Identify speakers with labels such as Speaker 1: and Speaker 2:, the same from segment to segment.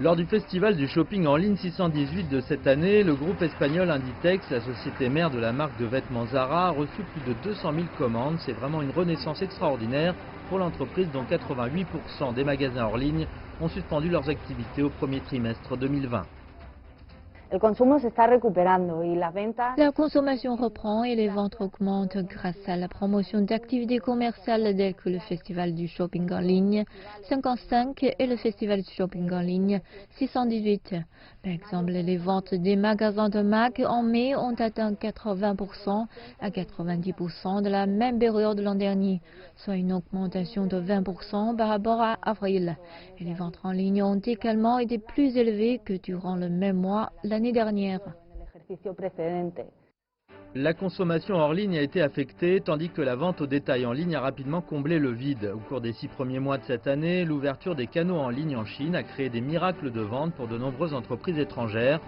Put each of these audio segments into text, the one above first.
Speaker 1: Lors du festival du shopping en ligne 618 de cette année, le groupe espagnol Inditex, la société mère de la marque de vêtements Zara, a reçu plus de 200 000 commandes. C'est vraiment une renaissance extraordinaire pour l'entreprise dont 88% des magasins hors ligne ont suspendu leurs activités au premier trimestre 2020.
Speaker 2: El consumo se está recuperando y las ventas.
Speaker 3: La consommation reprend et les ventes augmentent grâce à la promotion d'activités commerciales telles que le festival du shopping en ligne 55 et le festival du shopping en ligne 618. Par exemple, les ventes des magasins de marque en mai ont atteint 80% à 90% de la même période l'an dernier, soit une augmentation de 20% par rapport à avril. Et les ventes en ligne ont également été plus élevées que durant le même mois l'année dernière.
Speaker 1: La consommation hors ligne a été affectée, tandis que la vente au détail en ligne a rapidement comblé le vide. Au cours des 6 premiers mois de cette année, l'ouverture des canaux en ligne en Chine a créé des miracles de vente pour de nombreuses entreprises étrangères.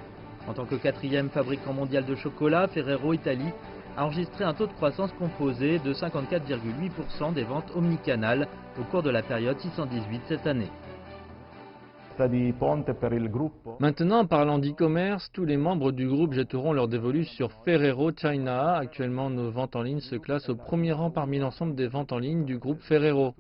Speaker 1: En tant que 4e fabricant mondial de chocolat, Ferrero Italie a enregistré un taux de croissance composé de 54,8% des ventes omnicanales au cours de la période 618 cette année.
Speaker 4: Maintenant, en parlant d'e-commerce, tous les membres du groupe jetteront leur dévolu sur Ferrero China. Actuellement, nos ventes en ligne se classent au premier rang parmi l'ensemble des ventes en ligne du groupe Ferrero.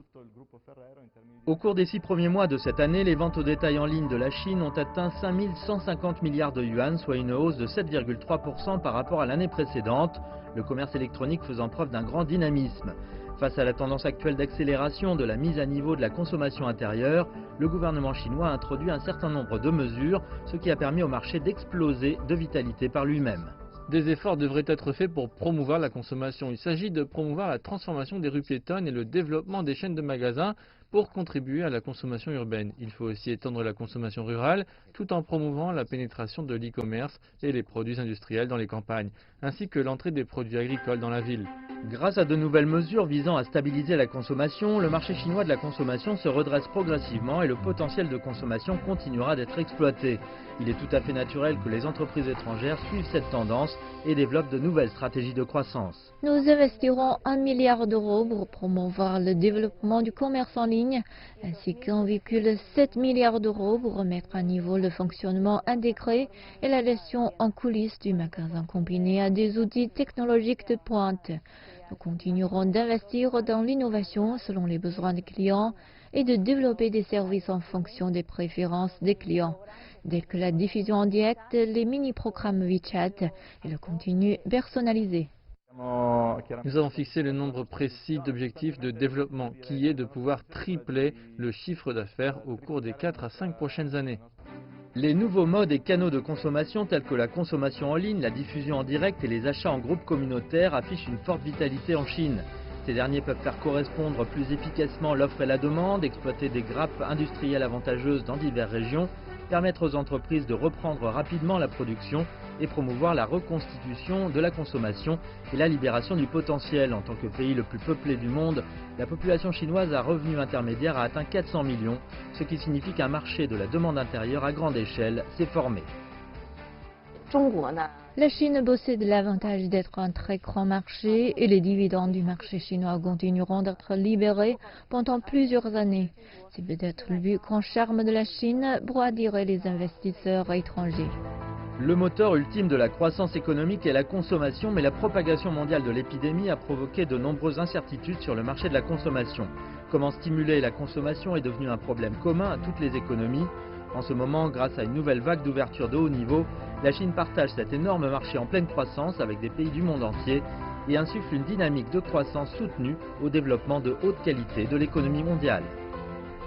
Speaker 1: Au cours des 6 premiers mois de cette année, les ventes au détail en ligne de la Chine ont atteint 5 150 milliards de yuan, soit une hausse de 7,3% par rapport à l'année précédente, le commerce électronique faisant preuve d'un grand dynamisme. Face à la tendance actuelle d'accélération de la mise à niveau de la consommation intérieure, le gouvernement chinois a introduit un certain nombre de mesures, ce qui a permis au marché d'exploser de vitalité par lui-même.
Speaker 4: Des efforts devraient être faits pour promouvoir la consommation. Il s'agit de promouvoir la transformation des rues piétonnes et le développement des chaînes de magasins pour contribuer à la consommation urbaine. Il faut aussi étendre la consommation rurale tout en promouvant la pénétration de l'e-commerce et les produits industriels dans les campagnes, ainsi que l'entrée des produits agricoles dans la ville.
Speaker 1: Grâce à de nouvelles mesures visant à stabiliser la consommation, le marché chinois de la consommation se redresse progressivement et le potentiel de consommation continuera d'être exploité. Il est tout à fait naturel que les entreprises étrangères suivent cette tendance et développent de nouvelles stratégies de croissance.
Speaker 3: Nous investirons 1 milliard d'euros pour promouvoir le développement du commerce en ligne, ainsi qu'1,7 milliard d'euros pour remettre à niveau le fonctionnement intégré et la gestion en coulisses du magasin combiné à des outils technologiques de pointe. Nous continuerons d'investir dans l'innovation selon les besoins des clients et de développer des services en fonction des préférences des clients, tels que la diffusion en direct, les mini-programmes WeChat et le contenu personnalisé.
Speaker 4: Nous avons fixé le nombre précis d'objectifs de développement, qui est de pouvoir tripler le chiffre d'affaires au cours des 4 à 5 prochaines années.
Speaker 1: Les nouveaux modes et canaux de consommation tels que la consommation en ligne, la diffusion en direct et les achats en groupe communautaire affichent une forte vitalité en Chine. Ces derniers peuvent faire correspondre plus efficacement l'offre et la demande, exploiter des grappes industrielles avantageuses dans diverses régions, permettre aux entreprises de reprendre rapidement la production et promouvoir la reconstitution de la consommation et la libération du potentiel. En tant que pays le plus peuplé du monde, la population chinoise à revenu intermédiaire a atteint 400 millions, ce qui signifie qu'un marché de la demande intérieure à grande échelle s'est formé.
Speaker 3: La Chine possède l'avantage d'être un très grand marché et les dividendes du marché chinois continueront d'être libérés pendant plusieurs années. C'est peut-être le plus grand charme de la Chine pour attirer les investisseurs étrangers.
Speaker 1: Le moteur ultime de la croissance économique est la consommation, mais la propagation mondiale de l'épidémie a provoqué de nombreuses incertitudes sur le marché de la consommation. Comment stimuler la consommation est devenu un problème commun à toutes les économies. En ce moment, grâce à une nouvelle vague d'ouverture de haut niveau, la Chine partage cet énorme marché en pleine croissance avec des pays du monde entier et insuffle une dynamique de croissance soutenue au développement de haute qualité de l'économie mondiale.